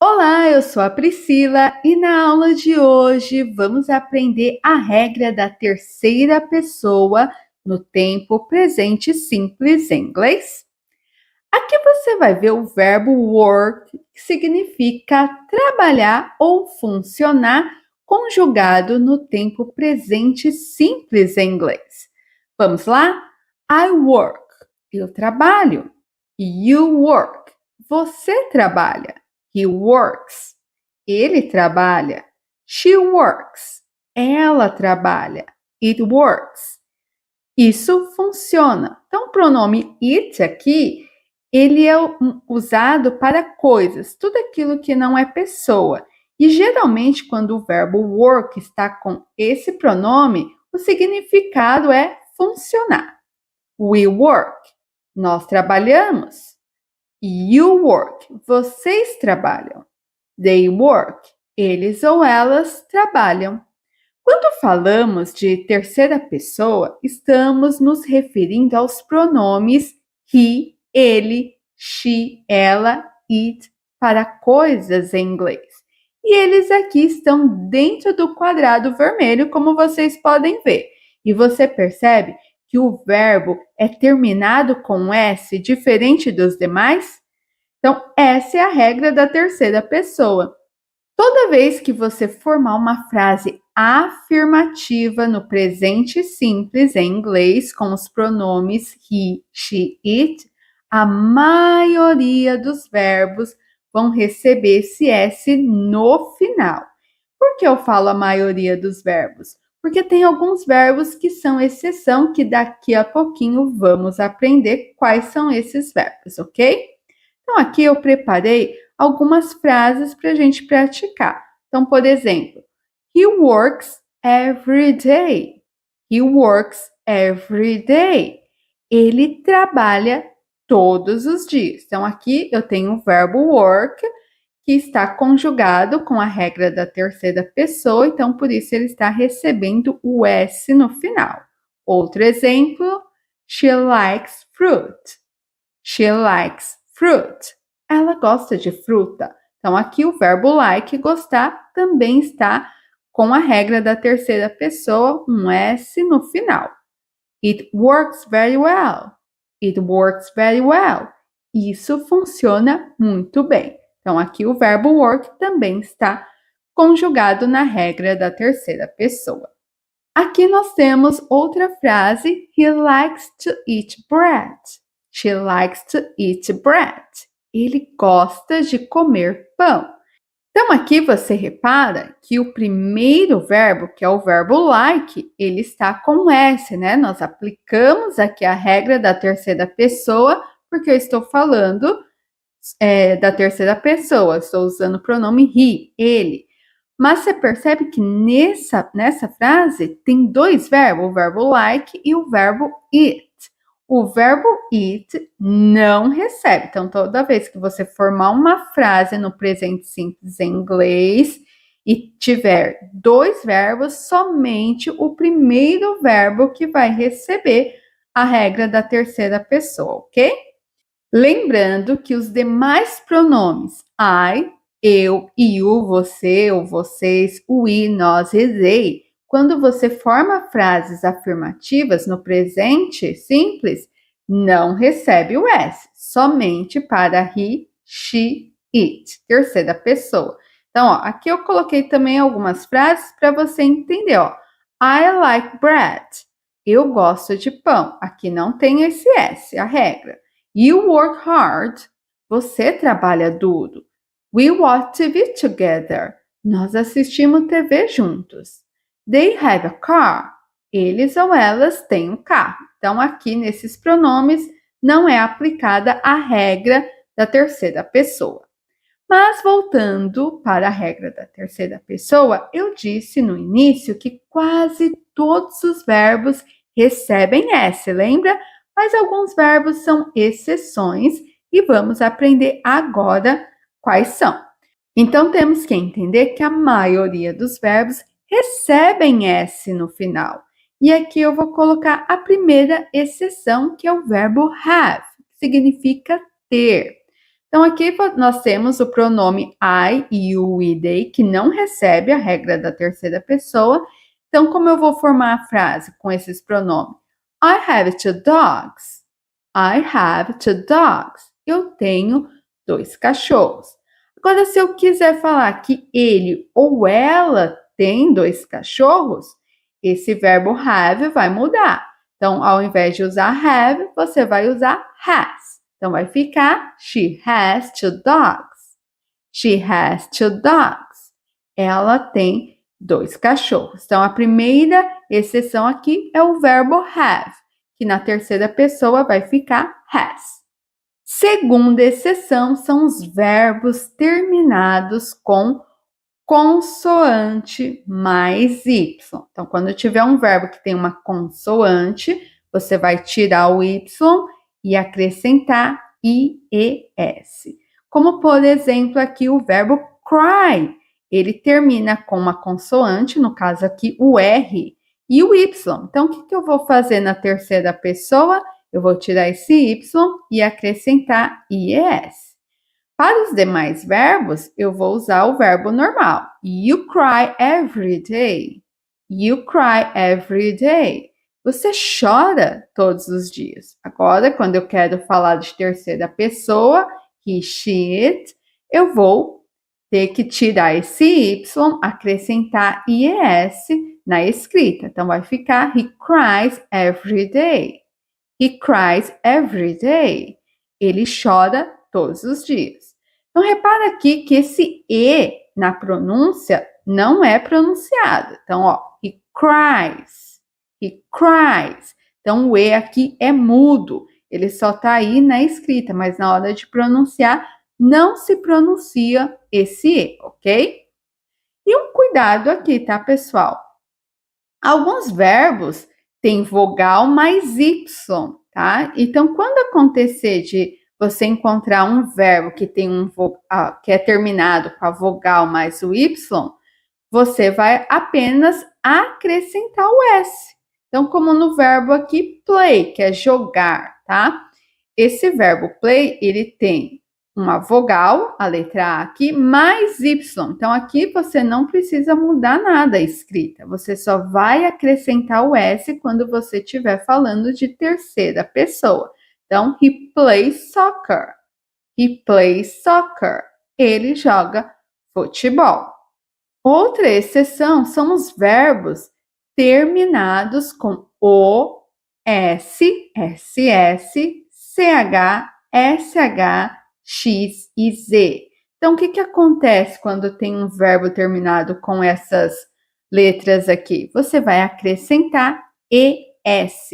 Olá, eu sou a Priscila e na aula de hoje vamos aprender a regra da terceira pessoa no tempo presente simples em inglês. Aqui você vai ver o verbo work, que significa trabalhar ou funcionar, conjugado no tempo presente simples em inglês. Vamos lá? I work, eu trabalho. You work, você trabalha. He works, ele trabalha. She works, ela trabalha. It works, isso funciona. Então, o pronome it aqui, ele é usado para coisas, tudo aquilo que não é pessoa. E geralmente, quando o verbo work está com esse pronome, o significado é funcionar. We work, nós trabalhamos. You work, vocês trabalham. They work, eles ou elas trabalham. Quando falamos de terceira pessoa, estamos nos referindo aos pronomes he, ele, she, ela, it para coisas em inglês. E eles aqui estão dentro do quadrado vermelho, como vocês podem ver. E você percebe que o verbo é terminado com S, diferente dos demais? Então, essa é a regra da terceira pessoa. Toda vez que você formar uma frase afirmativa no presente simples em inglês com os pronomes he, she, it, a maioria dos verbos vão receber esse S no final. Por que eu falo a maioria dos verbos? Porque tem alguns verbos que são exceção, que daqui a pouquinho vamos aprender quais são esses verbos, ok? Então, aqui eu preparei algumas frases para a gente praticar. Então, por exemplo, he works every day. He works every day. Ele trabalha todos os dias. Então, aqui eu tenho o verbo work, que está conjugado com a regra da terceira pessoa, então por isso ele está recebendo o S no final. Outro exemplo, she likes fruit. She likes fruit. Ela gosta de fruta. Então, aqui o verbo like, gostar, também está com a regra da terceira pessoa, um S no final. It works very well. It works very well. Isso funciona muito bem. Então, aqui o verbo work também está conjugado na regra da terceira pessoa. Aqui nós temos outra frase, he likes to eat bread. She likes to eat bread. Ele gosta de comer pão. Então, aqui você repara que o primeiro verbo, que é o verbo like, ele está com S, né? Nós aplicamos aqui a regra da terceira pessoa, porque eu estou falando da terceira pessoa, estou usando o pronome he, ele. Mas você percebe que nessa frase tem dois verbos, o verbo like e o verbo it. O verbo it não recebe. Então, toda vez que você formar uma frase no presente simples em inglês e tiver dois verbos, somente o primeiro verbo que vai receber a regra da terceira pessoa, ok? Lembrando que os demais pronomes I, eu, you, você ou vocês, o we, nós, they, quando você forma frases afirmativas no presente simples, não recebe o S, somente para he, she, it, terceira pessoa. Então, ó, aqui eu coloquei também algumas frases para você entender, ó. I like bread. Eu gosto de pão. Aqui não tem esse S, a regra. You work hard. Você trabalha duro. We watch TV together. Nós assistimos TV juntos. They have a car. Eles ou elas têm um carro. Então, aqui nesses pronomes não é aplicada a regra da terceira pessoa. Mas voltando para a regra da terceira pessoa, eu disse no início que quase todos os verbos recebem S, lembra? Mas alguns verbos são exceções e vamos aprender agora quais são. Então, temos que entender que a maioria dos verbos recebem S no final. E aqui eu vou colocar a primeira exceção, que é o verbo have, que significa ter. Então, aqui nós temos o pronome I, you e they, que não recebe a regra da terceira pessoa. Então, como eu vou formar a frase com esses pronomes? I have 2 dogs. I have 2 dogs. Eu tenho 2 cachorros. Agora, se eu quiser falar que ele ou ela tem 2 cachorros, esse verbo have vai mudar. Então, ao invés de usar have, você vai usar has. Então, vai ficar she has 2 dogs. She has 2 dogs. Ela tem 2 cachorros. Então, a primeira exceção aqui é o verbo have, que na terceira pessoa vai ficar has. Segunda exceção são os verbos terminados com consoante mais y. Então, quando tiver um verbo que tem uma consoante, você vai tirar o y e acrescentar ies. Como, por exemplo, aqui o verbo cry. Ele termina com uma consoante, no caso aqui o R, e o Y. Então, o que eu vou fazer na terceira pessoa? Eu vou tirar esse Y e acrescentar IES. Para os demais verbos, eu vou usar o verbo normal. You cry every day. You cry every day. Você chora todos os dias. Agora, quando eu quero falar de terceira pessoa, he, she, it, eu vou ter que tirar esse Y, acrescentar IES na escrita. Então, vai ficar he cries every day. He cries every day. Ele chora todos os dias. Então, repara aqui que esse E na pronúncia não é pronunciado. Então, ó, he cries. He cries. Então, o E aqui é mudo. Ele só está aí na escrita, mas na hora de pronunciar, não se pronuncia esse E, ok? E um cuidado aqui, tá, pessoal? Alguns verbos têm vogal mais Y, tá? Então, quando acontecer de você encontrar um verbo que tem que é terminado com a vogal mais o Y, você vai apenas acrescentar o S. Então, como no verbo aqui play, que é jogar, tá? Esse verbo play, ele tem uma vogal, a letra A aqui, mais Y. Então, aqui você não precisa mudar nada a escrita. Você só vai acrescentar o S quando você estiver falando de terceira pessoa. Então, he plays soccer. He plays soccer. Ele joga futebol. Outra exceção são os verbos terminados com O, S, SS, CH, SH, X e Z. Então, o que acontece quando tem um verbo terminado com essas letras aqui? Você vai acrescentar ES.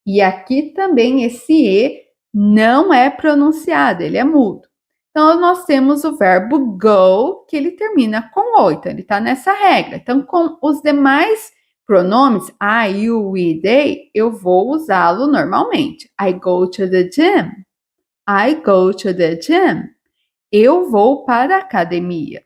E aqui também esse E não é pronunciado, ele é mudo. Então, nós temos o verbo go, que ele termina com O. Então, ele está nessa regra. Então, com os demais pronomes, I, you, we, they, eu vou usá-lo normalmente. I go to the gym. I go to the gym. Eu vou para a academia.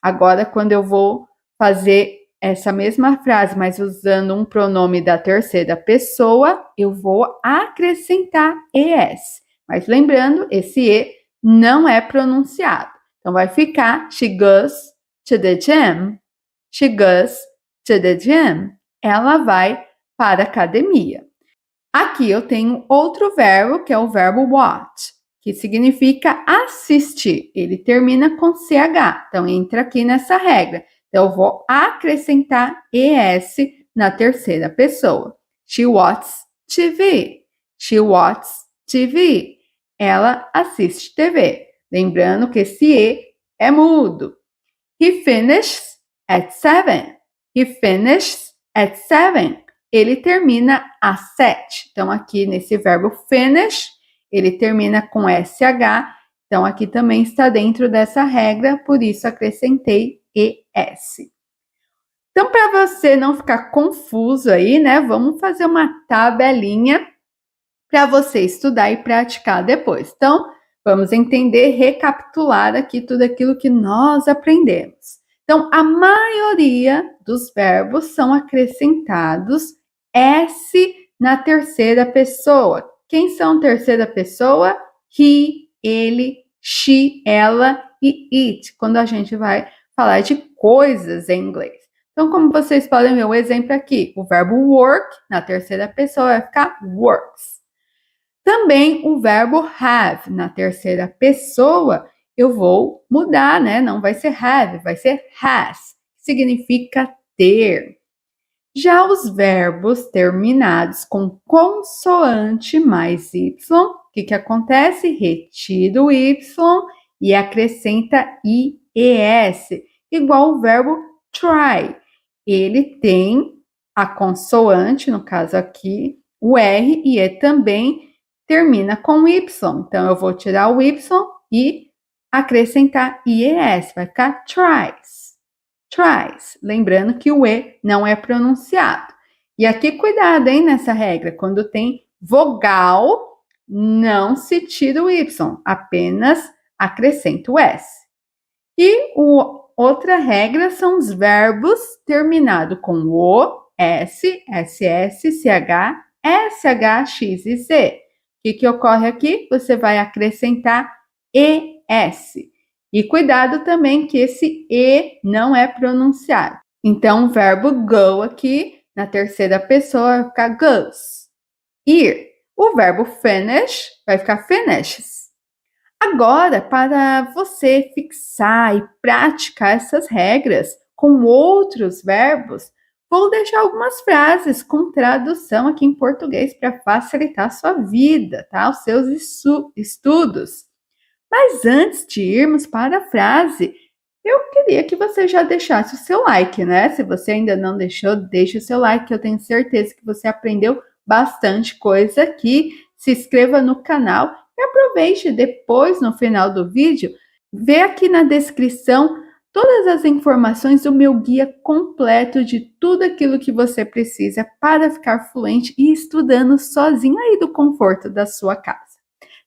Agora, quando eu vou fazer essa mesma frase, mas usando um pronome da terceira pessoa, eu vou acrescentar ES. Mas lembrando, esse E não é pronunciado. Então, vai ficar she goes to the gym. She goes to the gym. Ela vai para a academia. Aqui eu tenho outro verbo, que é o verbo watch, que significa assistir. Ele termina com CH. Então, entra aqui nessa regra. Então, eu vou acrescentar ES na terceira pessoa. She watches TV. She watches TV. Ela assiste TV. Lembrando que esse E é mudo. He finishes at 7. He finishes at 7. Ele termina às 7. Então, aqui nesse verbo finish, ele termina com SH. Então, aqui também está dentro dessa regra, por isso acrescentei ES. Então, para você não ficar confuso aí, né, vamos fazer uma tabelinha para você estudar e praticar depois. Então, vamos entender, recapitular aqui tudo aquilo que nós aprendemos. Então, a maioria dos verbos são acrescentados S na terceira pessoa. Quem são terceira pessoa? He, ele, she, ela e it, quando a gente vai falar de coisas em inglês. Então, como vocês podem ver o exemplo aqui, o verbo work, na terceira pessoa, vai ficar works. Também o verbo have, na terceira pessoa, eu vou mudar, né? Não vai ser have, vai ser has, que significa ter. Já os verbos terminados com consoante mais y, o que acontece? Retira o y e acrescenta ies, igual o verbo try. Ele tem a consoante, no caso aqui, o R, e também termina com y. Então, eu vou tirar o y e acrescentar ies, vai ficar tries. Tries, lembrando que o E não é pronunciado. E aqui, cuidado, hein, nessa regra, quando tem vogal, não se tira o Y, apenas acrescenta o S. E outra regra são os verbos terminados com O, S, SS, CH, SH, X e Z. O que ocorre aqui? Você vai acrescentar ES. E cuidado também que esse E não é pronunciado. Então, o verbo go aqui, na terceira pessoa, vai ficar goes. Ir. O verbo finish vai ficar finishes. Agora, para você fixar e praticar essas regras com outros verbos, vou deixar algumas frases com tradução aqui em português para facilitar a sua vida, tá? Os seus estudos. Mas antes de irmos para a frase, eu queria que você já deixasse o seu like, né? Se você ainda não deixou, deixe o seu like, que eu tenho certeza que você aprendeu bastante coisa aqui. Se inscreva no canal e aproveite depois, no final do vídeo, vê aqui na descrição todas as informações do meu guia completo de tudo aquilo que você precisa para ficar fluente e estudando sozinho aí do conforto da sua casa.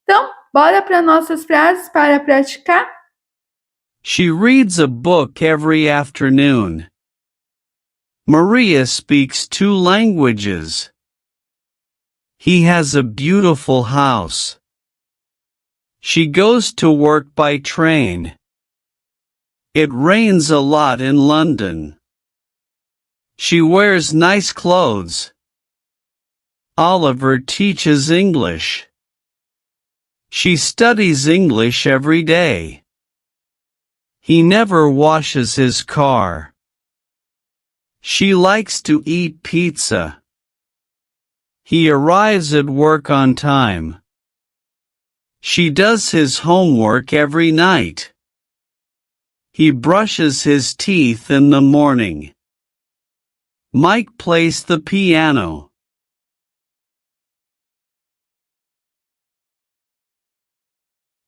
Então, bora para nossas frases para praticar? She reads a book every afternoon. Maria speaks 2 languages. He has a beautiful house. She goes to work by train. It rains a lot in London. She wears nice clothes. Oliver teaches English. She studies English every day. He never washes his car. She likes to eat pizza. He arrives at work on time. She does his homework every night. He brushes his teeth in the morning. Mike plays the piano.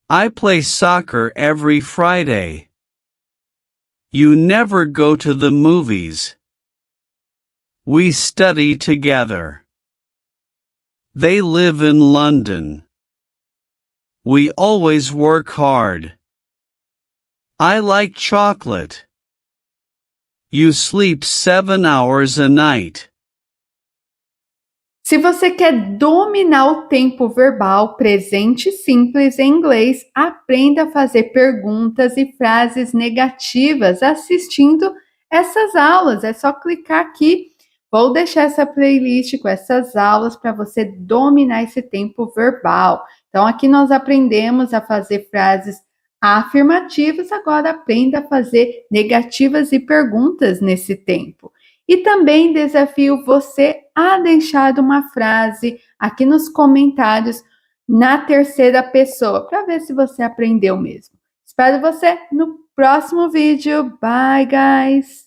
I play soccer every Friday. You never go to the movies. We study together. They live in London. We always work hard. I like chocolate. You sleep 7 hours a night. Se você quer dominar o tempo verbal presente simples em inglês, aprenda a fazer perguntas e frases negativas assistindo essas aulas. É só clicar aqui. Vou deixar essa playlist com essas aulas para você dominar esse tempo verbal. Então, aqui nós aprendemos a fazer frases afirmativas, agora aprenda a fazer negativas e perguntas nesse tempo. E também desafio você a deixar uma frase aqui nos comentários na terceira pessoa, para ver se você aprendeu mesmo. Espero você no próximo vídeo. Bye, guys!